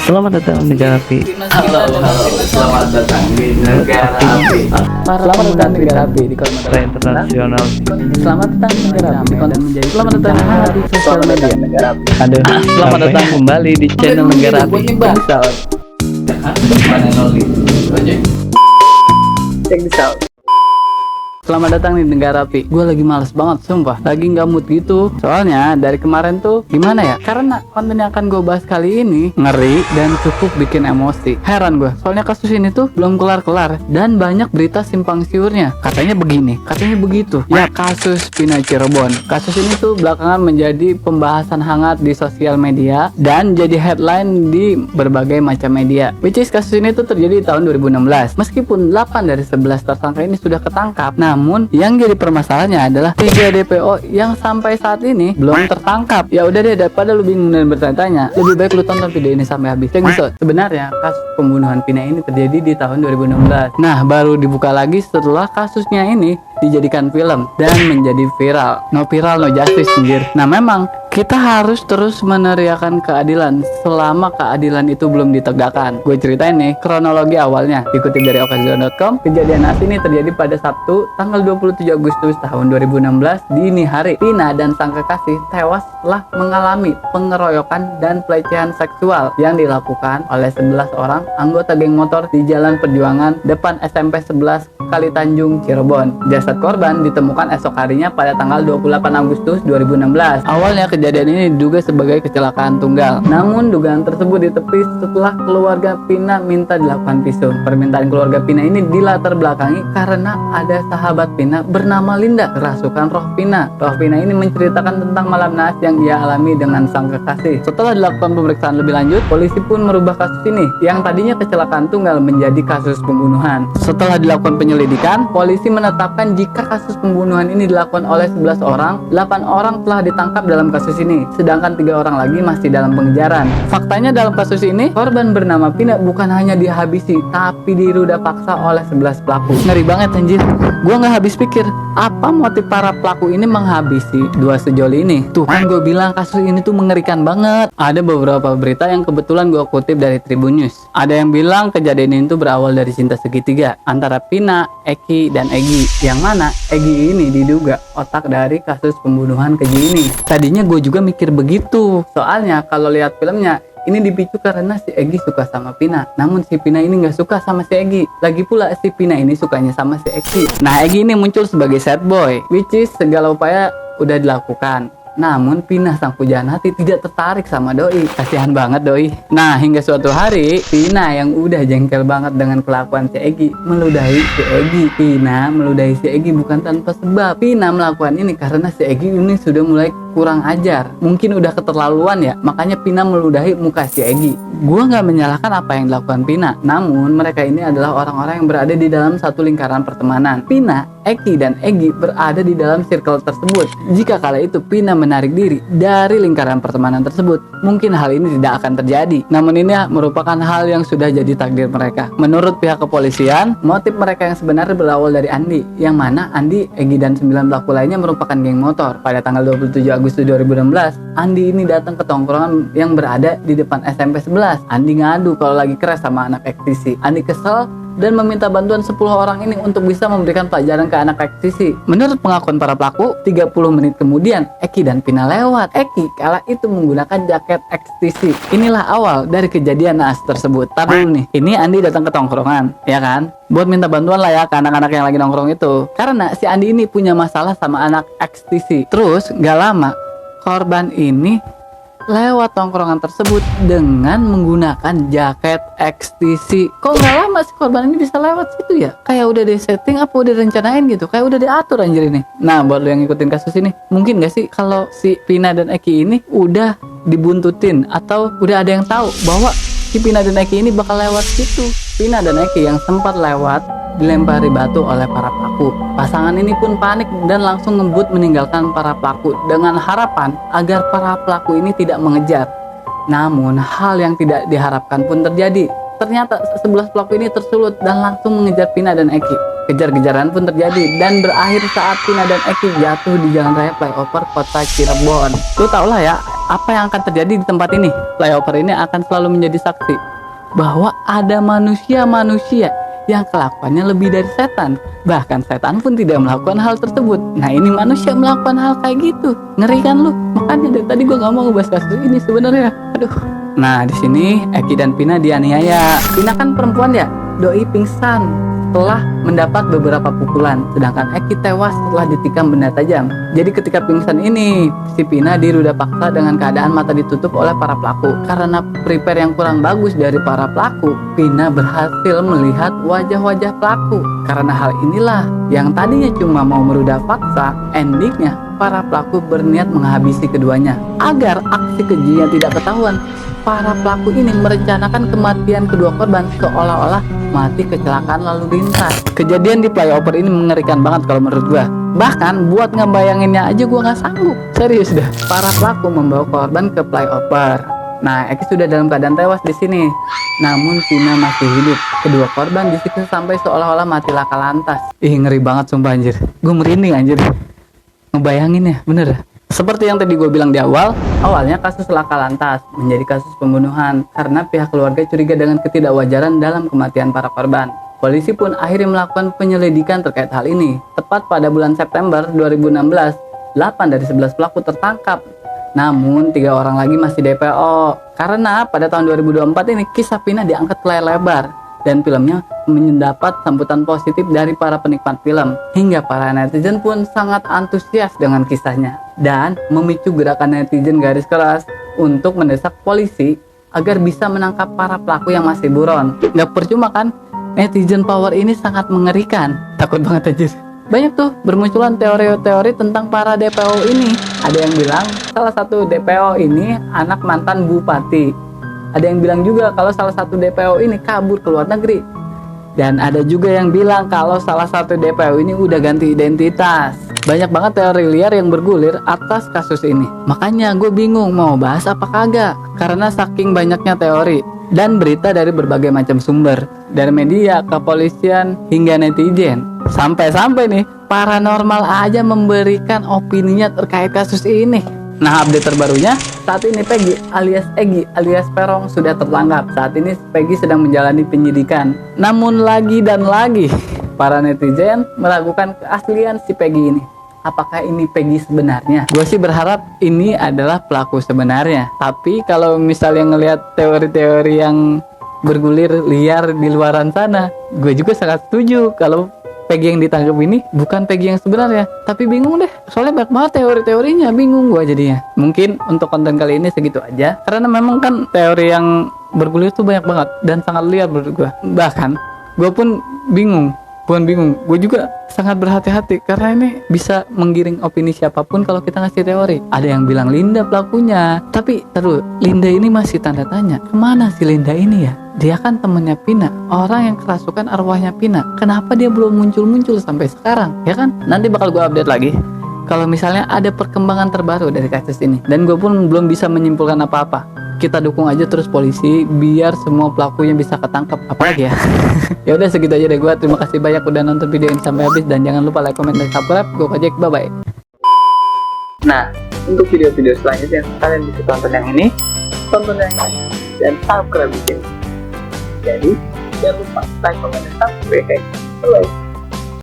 Selamat datang di negara api. Halo, selamat datang di negara api. Selamat datang di negara api di konten Secara internasional. Selamat datang di negara api di konten menjadi selamat datang di sosial media negara api. Aduh, selamat datang kembali di channel negara api. Misal, Mana noli? check this out. Selamat datang di negara api. Gue lagi males banget, sumpah. Lagi nggak mood gitu. Soalnya dari kemarin tuh gimana ya? Karena konten yang akan gue bahas kali ini ngeri dan cukup bikin emosi. Heran gue. Soalnya kasus ini tuh belum kelar-kelar dan banyak berita simpang siurnya. Katanya begini, katanya begitu. Ya, kasus Pina Cirebon. Kasus ini tuh belakangan menjadi pembahasan hangat di sosial media dan jadi headline di berbagai macam media. Which is kasus ini tuh terjadi di tahun 2016. Meskipun 8 dari 11 tersangka ini sudah ketangkap, namun yang jadi permasalahannya adalah 3 DPO yang sampai saat ini belum tertangkap. Ya udah deh, daripada lu bingung dan bertanya-tanya, lebih baik lu tonton video ini sampai habis. Sebenarnya kasus pembunuhan Pina ini terjadi di tahun 2016. Nah, baru dibuka lagi setelah kasusnya ini dijadikan film dan menjadi viral. No viral, no justice, anjir. Nah, memang kita harus terus meneriakan keadilan selama keadilan itu belum ditegakkan. Gue ceritain nih kronologi awalnya. Dikutip dari okazio.com, kejadian asli ini terjadi pada Sabtu tanggal 27 Agustus tahun 2016 dini hari. Pina dan sang kekasih tewas setelah mengalami pengeroyokan dan pelecehan seksual yang dilakukan oleh 11 orang anggota geng motor di Jalan Perjuangan depan SMP 11 Kali Tanjung, Cirebon. Jasad korban ditemukan esok harinya pada tanggal 28 Agustus 2016. Awalnya kejadian ini diduga sebagai kecelakaan tunggal. Namun dugaan tersebut ditepis setelah keluarga Pina minta dilakukan visum. Permintaan keluarga Pina ini dilatar belakangi karena ada sahabat Pina bernama Linda, kerasukan roh Pina. Roh Pina ini menceritakan tentang malam naas yang ia alami dengan sang kekasih. Setelah dilakukan pemeriksaan lebih lanjut, polisi pun merubah kasus ini yang tadinya kecelakaan tunggal menjadi kasus pembunuhan. Setelah dilakukan penyelidikan, polisi menetapkan jika kasus pembunuhan ini dilakukan oleh 11 orang, 8 orang telah ditangkap dalam kasus ini, sedangkan 3 orang lagi masih dalam pengejaran. Faktanya dalam kasus ini, korban bernama Pina bukan hanya dihabisi, tapi diruda paksa oleh 11 pelaku. Ngeri banget anjir. Gua nggak habis pikir, apa motif para pelaku ini menghabisi 2 sejoli ini? Tuh kan gue bilang kasus ini tuh mengerikan banget. Ada beberapa berita yang kebetulan gue kutip dari Tribun News. Ada yang bilang kejadian ini tuh berawal dari cinta segitiga antara Pina, Eki, dan Egi. Yang mana Egi ini diduga otak dari kasus pembunuhan keji ini. Tadinya gue juga mikir begitu. Soalnya kalau lihat filmnya, ini dipicu karena si Egi suka sama Pina. Namun si Pina ini nggak suka sama si Egi. Lagi pula si Pina ini sukanya sama si Eki. Nah, Egi ini muncul sebagai sad boy, which is segala upaya udah dilakukan. Namun Pina sang pujaan hati tidak tertarik sama Doi. Kasihan banget Doi. Nah, hingga suatu hari Pina yang udah jengkel banget dengan kelakuan si Egi meludahi si Egi. Pina meludahi si Egi bukan tanpa sebab. Pina melakukan ini karena si Egi ini sudah mulai kurang ajar. Mungkin udah keterlaluan ya, makanya Pina meludahi muka si Egi. Gua nggak menyalahkan apa yang dilakukan Pina. Namun mereka ini adalah orang-orang yang berada di dalam satu lingkaran pertemanan. Pina, Eki, dan Egi berada di dalam circle tersebut. Jika kala itu Pina menarik diri dari lingkaran pertemanan tersebut, mungkin hal ini tidak akan terjadi. Namun ini merupakan hal yang sudah jadi takdir mereka. Menurut pihak kepolisian, motif mereka yang sebenarnya berawal dari Andi, yang mana Andi, Egi, dan 9 pelaku lainnya merupakan geng motor. Pada tanggal 27 Agustus 2016, Andi ini datang ke tongkrongan yang berada di depan SMP 11. Andi ngadu kalau lagi keras sama anak ekstisi. Andi kesel dan meminta bantuan 10 orang ini untuk bisa memberikan pelajaran ke anak ekstisi. Menurut pengakuan para pelaku, 30 menit kemudian Eki dan Pina lewat. Eki kala itu menggunakan jaket ekstisi. Inilah awal dari kejadian naas tersebut. Tapi nih, ini Andi datang ke tongkrongan, ya kan? Buat minta bantuan lah ya ke anak-anak yang lagi nongkrong itu. Karena si Andi ini punya masalah sama anak ekstisi. Terus gak lama, korban ini lewat tongkrongan tersebut dengan menggunakan jaket ekstisi. Kok nggak lama sih korban ini bisa lewat situ ya? Kayak udah di setting apa udah rencanain gitu? Kayak udah diatur anjir ini. Nah, buat lo yang ngikutin kasus ini, mungkin gak sih kalau si Pina dan Eki ini udah dibuntutin atau udah ada yang tahu bahwa si Pina dan Eki ini bakal lewat situ? Pina dan Eki yang sempat lewat dilempari batu oleh para pelaku. Pasangan ini pun panik dan langsung ngebut meninggalkan para pelaku dengan harapan agar para pelaku ini tidak mengejar. Namun hal yang tidak diharapkan pun terjadi. Ternyata 11 pelaku ini tersulut dan langsung mengejar Pina dan Eki. Kejar-kejaran pun terjadi dan berakhir saat Pina dan Eki jatuh di jalan raya flyover kota Cirebon. Lu tau lah ya, apa yang akan terjadi di tempat ini? Flyover ini akan selalu menjadi saksi bahwa ada manusia-manusia yang kelakuannya lebih dari setan. Bahkan setan pun tidak melakukan hal tersebut. Nah, ini manusia melakukan hal kayak gitu. Ngeri kan lu? Makanya dari tadi gue gak mau ngebahas kasus ini sebenarnya. Aduh. Nah, di sini Eki dan Pina dianiaya. Pina kan perempuan ya, doi pingsan setelah mendapat beberapa pukulan, sedangkan Eki tewas setelah ditikam benda tajam. Jadi ketika pingsan ini, si Pina diruda paksa dengan keadaan mata ditutup oleh para pelaku. Karena prepare yang kurang bagus dari para pelaku, Pina berhasil melihat wajah-wajah pelaku. Karena hal inilah yang tadinya cuma mau meruda paksa, endingnya para pelaku berniat menghabisi keduanya. Agar aksi kejinya tidak ketahuan, para pelaku ini merencanakan kematian kedua korban seolah-olah mati kecelakaan lalu lintas. Kejadian di flyover ini mengerikan banget kalau menurut gua. Bahkan buat ngebayanginnya aja gua nggak sanggup. Serius dah. Para pelaku membawa korban ke flyover. Nah, Eki sudah dalam keadaan tewas di sini. Namun Pina masih hidup. Kedua korban disiksa sampai seolah-olah mati laka lantas. Ih, ngeri banget sumpah anjir. Gua merinding anjir. Ngebayangin ya, bener. Seperti yang tadi gue bilang di awal, awalnya kasus laka lantas menjadi kasus pembunuhan karena pihak keluarga curiga dengan ketidakwajaran dalam kematian para korban. Polisi pun akhirnya melakukan penyelidikan terkait hal ini. Tepat pada bulan September 2016, 8 dari 11 pelaku tertangkap. Namun 3 orang lagi masih DPO. Karena pada tahun 2024 ini kisah Pina diangkat ke layar lebar dan filmnya mendapat sambutan positif dari para penikmat film, hingga para netizen pun sangat antusias dengan kisahnya dan memicu gerakan netizen garis keras untuk mendesak polisi agar bisa menangkap para pelaku yang masih buron. Gak percuma kan, netizen power ini sangat mengerikan. Takut banget aja. Banyak tuh bermunculan teori-teori tentang para DPO ini. Ada yang bilang salah satu DPO ini anak mantan bupati. Ada yang bilang juga kalau salah satu DPO ini kabur ke luar negeri. Dan ada juga yang bilang kalau salah satu DPO ini udah ganti identitas. Banyak banget teori liar yang bergulir atas kasus ini. Makanya gue bingung mau bahas apa kagak. Karena saking banyaknya teori dan berita dari berbagai macam sumber. Dari media, kepolisian, hingga netizen. Sampai-sampai nih, paranormal aja memberikan opininya terkait kasus ini. Nah, update terbarunya, saat ini Peggy alias Egi alias Perong sudah tertangkap. Saat ini Peggy sedang menjalani penyidikan. Namun lagi dan lagi, para netizen meragukan keaslian si Peggy ini. Apakah ini Peggy sebenarnya? Gue sih berharap ini adalah pelaku sebenarnya. Tapi kalau misalnya ngelihat teori-teori yang bergulir liar di luaran sana, gue juga sangat setuju kalau Peggy yang ditangkap ini bukan Peggy yang sebenarnya. Tapi bingung deh, soalnya banyak banget teori-teorinya, bingung gue jadinya. Mungkin untuk konten kali ini segitu aja, karena memang kan teori yang bergulir tuh banyak banget dan sangat liar menurut gue. Bahkan gue pun bingung, gue juga sangat berhati-hati karena ini bisa menggiring opini siapapun kalau kita ngasih teori. Ada yang bilang Linda pelakunya, tapi terus Linda ini masih tanda tanya, kemana si Linda ini ya? Dia kan temennya Pina, orang yang kerasukan arwahnya Pina. Kenapa dia belum muncul-muncul sampai sekarang? Ya kan? Nanti bakal gue update lagi kalau misalnya ada perkembangan terbaru dari kasus ini. Dan gue pun belum bisa menyimpulkan apa-apa. Kita dukung aja terus polisi biar semua pelakunya bisa ketangkep. Apalagi ya. Ya udah segitu aja deh gue. Terima kasih banyak udah nonton video ini sampai habis dan jangan lupa like, comment, dan subscribe. Gue Kojek, bye bye. Nah, untuk video-video selanjutnya kalian bisa tonton yang ini, tonton yang ini, dan subscribe di sini. Jadi, jangan lupa like, comment, dan subscribe. Bye.